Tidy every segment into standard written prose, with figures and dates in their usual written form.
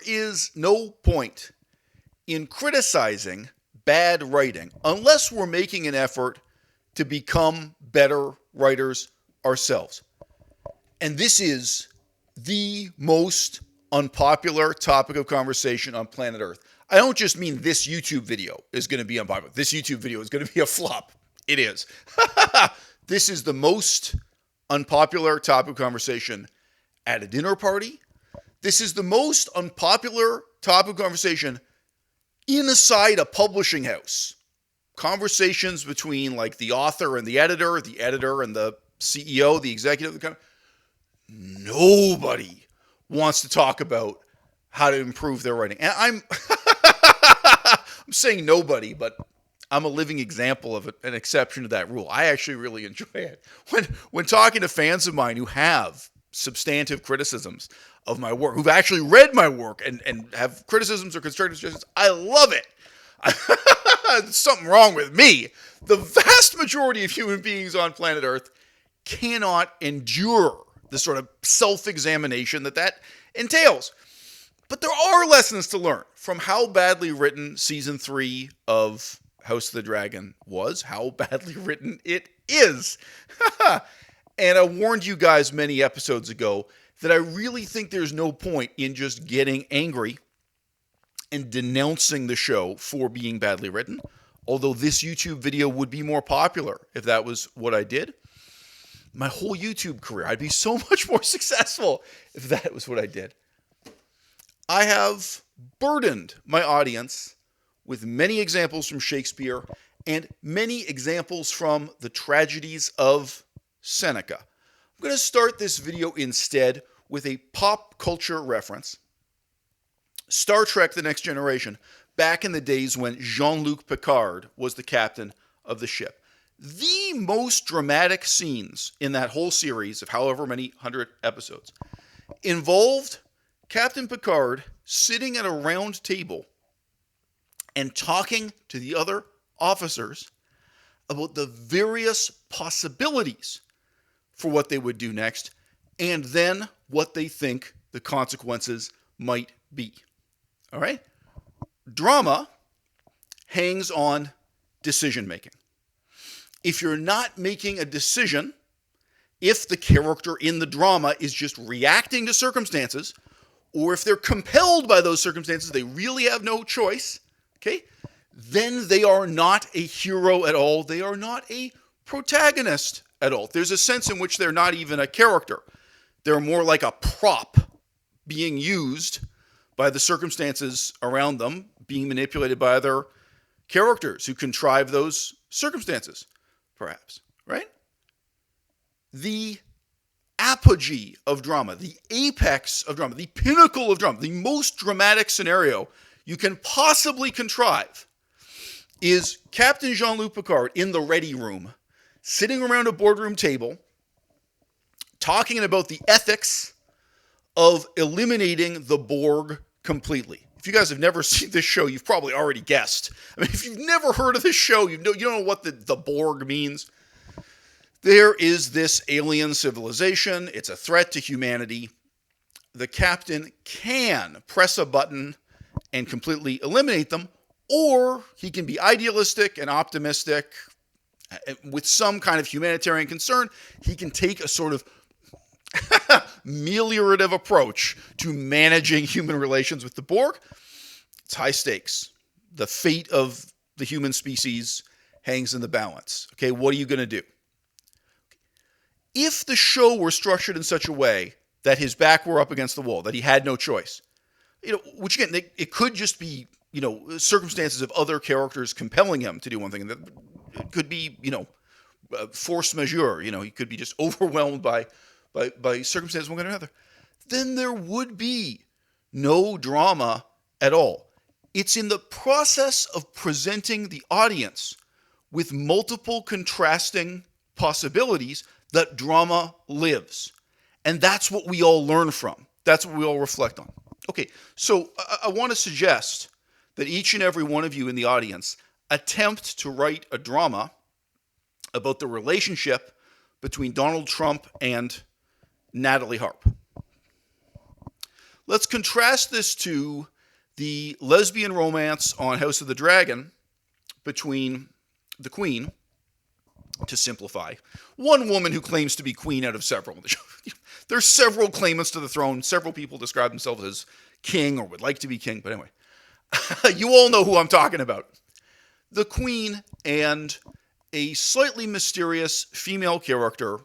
is no point in criticizing bad writing unless we're making an effort to become better writers ourselves. And this is the most unpopular topic of conversation on planet Earth. I don't just mean this YouTube video is going to be unpopular. This YouTube video is going to be a flop. It is. This is the most unpopular topic of conversation at a dinner party. This is the most unpopular topic of conversation inside a publishing house. Conversations between like the author and the editor and the CEO, the executive. Nobody wants to talk about how to improve their writing. And I'm saying nobody, but I'm a living example of an exception to that rule. I actually really enjoy it. When talking to fans of mine who have substantive criticisms of my work, who've actually read my work and have criticisms or constructive suggestions, I love it. There's something wrong with me. The vast majority of human beings on planet Earth cannot endure the sort of self-examination that entails. But there are lessons to learn from how badly written season 3 of House of the Dragon was, how badly written it is. And I warned you guys many episodes ago that I really think there's no point in just getting angry and denouncing the show for being badly written, although this YouTube video would be more popular if that was what I did. My whole YouTube career, I'd be so much more successful if that was what I did. I have burdened my audience with many examples from Shakespeare and many examples from the tragedies of Seneca. I'm going to start this video instead with a pop culture reference. Star Trek: The Next Generation, back in the days when Jean-Luc Picard was the captain of the ship. The most dramatic scenes in that whole series of however many 100 episodes involved Captain Picard sitting at a round table and talking to the other officers about the various possibilities for what they would do next, and then what they think the consequences might be. All right? Drama hangs on decision making. If you're not making a decision, if the character in the drama is just reacting to circumstances, or if they're compelled by those circumstances, they really have no choice, okay, then they are not a hero at all. They are not a protagonist at all. There's a sense in which they're not even a character. They're more like a prop being used by the circumstances around them, being manipulated by other characters who contrive those circumstances, perhaps, right? The apogee of drama, the apex of drama, the pinnacle of drama, the most dramatic scenario you can possibly contrive is Captain Jean-Luc Picard in the ready room, sitting around a boardroom table, talking about the ethics of eliminating the Borg completely. If you guys have never seen this show, you've probably already guessed. I mean, if you've never heard of this show, you don't know what the Borg means. There is this alien civilization. It's a threat to humanity. The captain can press a button and completely eliminate them, or he can be idealistic and optimistic with some kind of humanitarian concern. He can take a sort of ameliorative approach to managing human relations with the Borg. It's high stakes. The fate of the human species hangs in the balance. Okay, what are you going to do? If the show were structured in such a way that his back were up against the wall, that he had no choice, which again, it could just be, circumstances of other characters compelling him to do one thing. It could be, force majeure. He could be just overwhelmed by circumstances one way or another. Then there would be no drama at all. It's in the process of presenting the audience with multiple contrasting possibilities that drama lives. And that's what we all learn from. That's what we all reflect on. Okay, so I want to suggest that each and every one of you in the audience attempt to write a drama about the relationship between Donald Trump and Natalie Harp. Let's contrast this to the lesbian romance on House of the Dragon between the queen, to simplify, one woman who claims to be queen out of several. There's several claimants to the throne. Several people describe themselves as king or would like to be king. But anyway, you all know who I'm talking about. The queen and a slightly mysterious female character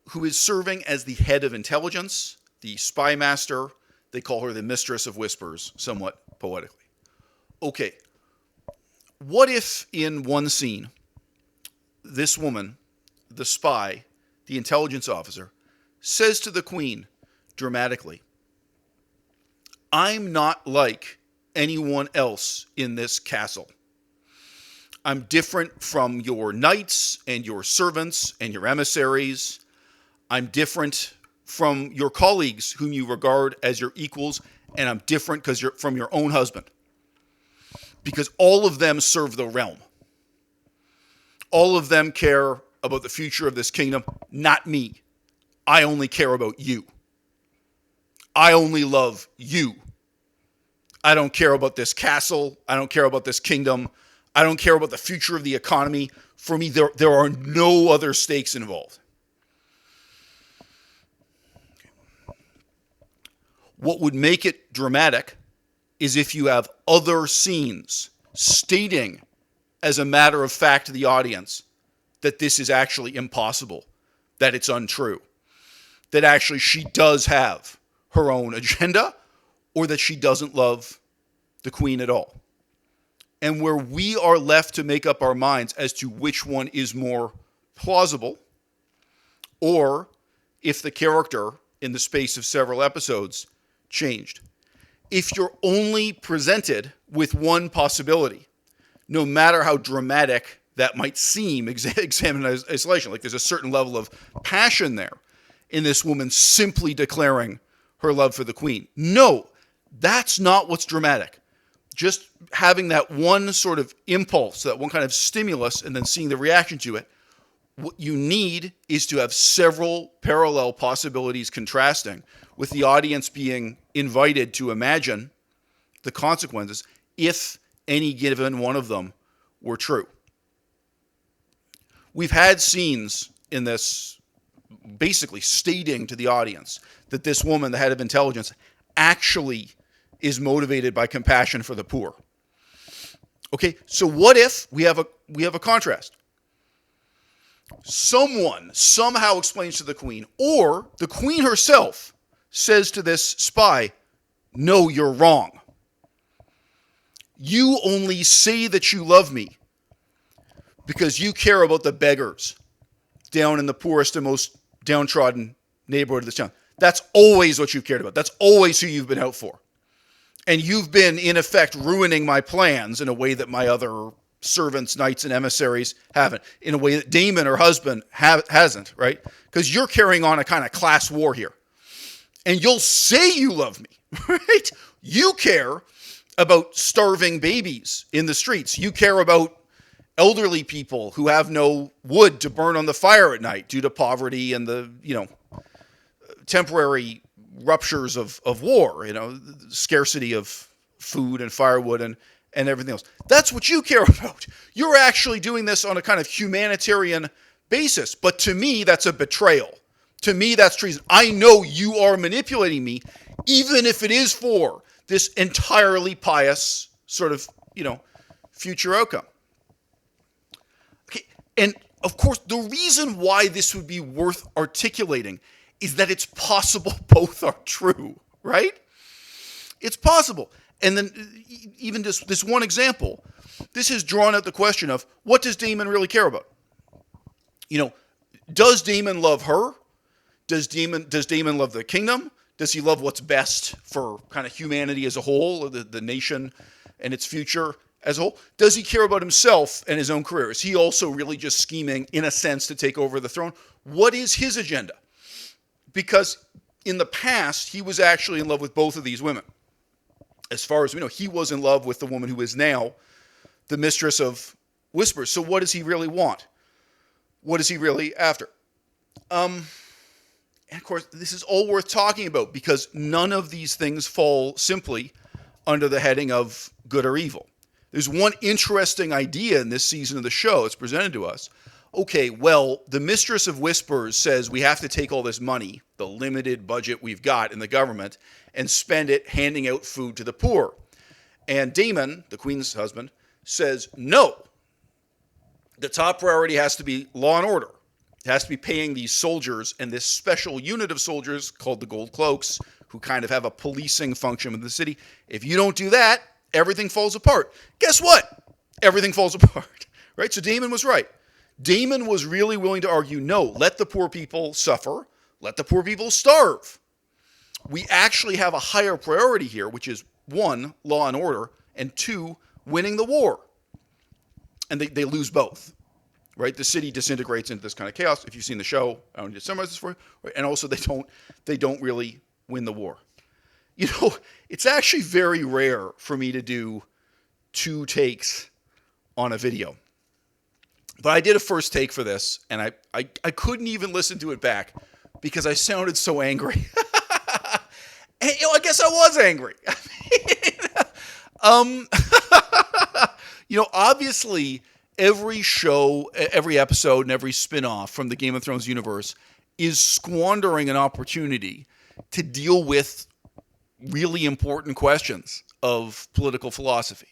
who is serving as the head of intelligence, the spy master. They call her the mistress of whispers, somewhat poetically. Okay, what if in one scene, this woman, the spy, the intelligence officer, says to the queen dramatically, "I'm not like anyone else in this castle. I'm different from your knights and your servants and your emissaries. I'm different from your colleagues whom you regard as your equals, and I'm different because you're from your own husband. Because all of them serve the realm. All of them care about the future of this kingdom, not me. I only care about you. I only love you. I don't care about this castle. I don't care about this kingdom. I don't care about the future of the economy. For me, there are no other stakes involved." What would make it dramatic is if you have other scenes stating, as a matter of fact to the audience, that this is actually impossible, that it's untrue, that actually she does have her own agenda, or that she doesn't love the queen at all. And where we are left to make up our minds as to which one is more plausible, or if the character in the space of several episodes changed. If you're only presented with one possibility, no matter how dramatic that might seem, examined in isolation, like there's a certain level of passion there in this woman simply declaring her love for the queen. No, that's not what's dramatic. Just having that one sort of impulse, that one kind of stimulus, and then seeing the reaction to it, what you need is to have several parallel possibilities contrasting, with the audience being invited to imagine the consequences if any given one of them were true. We've had scenes in this basically stating to the audience that this woman, the head of intelligence, actually is motivated by compassion for the poor. Okay, so what if we have a contrast? Someone somehow explains to the queen, or the queen herself says to this spy, "No, you're wrong. You only say that you love me because you care about the beggars down in the poorest and most downtrodden neighborhood of this town. That's always what you've cared about. That's always who you've been out for. And you've been, in effect, ruining my plans in a way that my other servants, knights, and emissaries haven't, in a way that Daemon, her husband, hasn't, right? Because you're carrying on a kind of class war here. And you'll say you love me, right? You care about starving babies in the streets. You care about elderly people who have no wood to burn on the fire at night due to poverty and the, temporary ruptures of war, scarcity of food and firewood and everything else. That's what you care about. You're actually doing this on a kind of humanitarian basis. But to me, that's a betrayal. To me, that's treason. I know you are manipulating me, even if it is for this entirely pious sort of, future outcome. Okay, and of course, the reason why this would be worth articulating is that it's possible both are true, right? It's possible. And then even this one example, this has drawn out the question of, what does Daemon really care about? Does Daemon love her? Does Daemon love the kingdom? Does he love what's best for kind of humanity as a whole, or the nation and its future as a whole? Does he care about himself and his own career? Is he also really just scheming, in a sense, to take over the throne? What is his agenda? Because in the past, he was actually in love with both of these women. As far as we know, he was in love with the woman who is now the mistress of whispers. So what does he really want? What is he really after? And of course, this is all worth talking about because none of these things fall simply under the heading of good or evil. There's one interesting idea in this season of the show that's presented to us. Okay, well, the Mistress of Whispers says we have to take all this money, the limited budget we've got in the government, and spend it handing out food to the poor. And Damon, the Queen's husband, says no. The top priority has to be law and order. It has to be paying these soldiers and this special unit of soldiers called the Gold Cloaks, who kind of have a policing function in the city. If you don't do that, everything falls apart. Guess what? Everything falls apart, right? So Damon was right. Damon was really willing to argue, no, let the poor people suffer. Let the poor people starve. We actually have a higher priority here, which is one, law and order, and two, winning the war. And they lose both, right? The city disintegrates into this kind of chaos. If you've seen the show, I don't need to summarize this for you. Right? And also they don't really win the war. You know, it's actually very rare for me to do 2 takes on a video. But I did a first take for this, and I couldn't even listen to it back because I sounded so angry. And, you know, I guess I was angry. You know, obviously, every show, every episode, and every spin-off from the Game of Thrones universe is squandering an opportunity to deal with really important questions of political philosophy.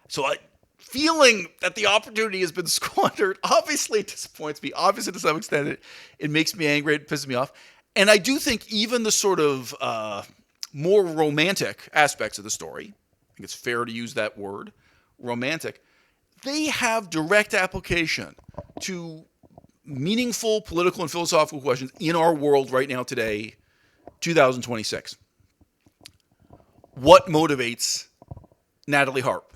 So feeling that the opportunity has been squandered, obviously it disappoints me. Obviously, to some extent, it makes me angry. It pisses me off. And I do think even the sort of more romantic aspects of the story, I think it's fair to use that word, romantic, they have direct application to meaningful political and philosophical questions in our world right now today, 2026. What motivates Natalie Harp?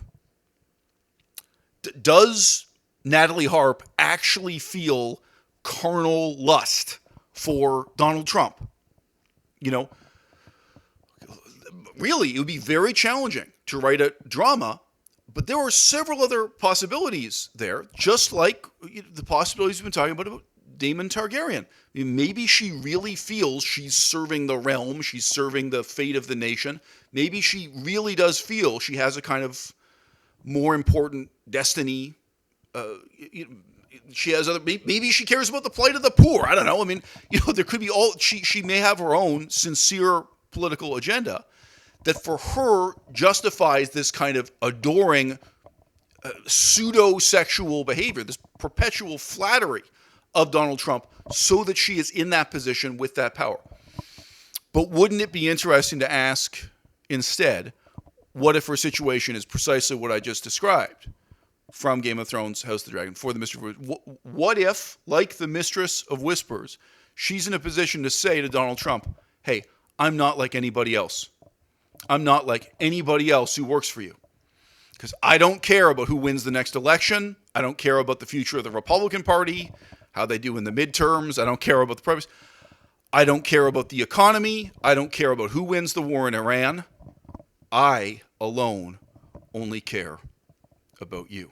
Does Natalie Harp actually feel carnal lust for Donald Trump? You know, really, it would be very challenging to write a drama, but there are several other possibilities there, just like the possibilities we've been talking about Daemon Targaryen. I mean, maybe she really feels she's serving the realm, she's serving the fate of the nation. Maybe she really does feel she has a kind of more important destiny. She has other. Maybe she cares about the plight of the poor. I don't know. I mean, you know, there could be all. She may have her own sincere political agenda that, for her, justifies this kind of adoring, pseudo-sexual behavior, this perpetual flattery of Donald Trump, so that she is in that position with that power. But wouldn't it be interesting to ask instead, what if her situation is precisely what I just described from Game of Thrones, House of the Dragon, for the Mistress of Whispers? What if, like the Mistress of Whispers, she's in a position to say to Donald Trump, hey, I'm not like anybody else. I'm not like anybody else who works for you. Because I don't care about who wins the next election. I don't care about the future of the Republican Party, how they do in the midterms. I don't care about the primaries. I don't care about the economy. I don't care about who wins the war in Iran. I alone only care about you.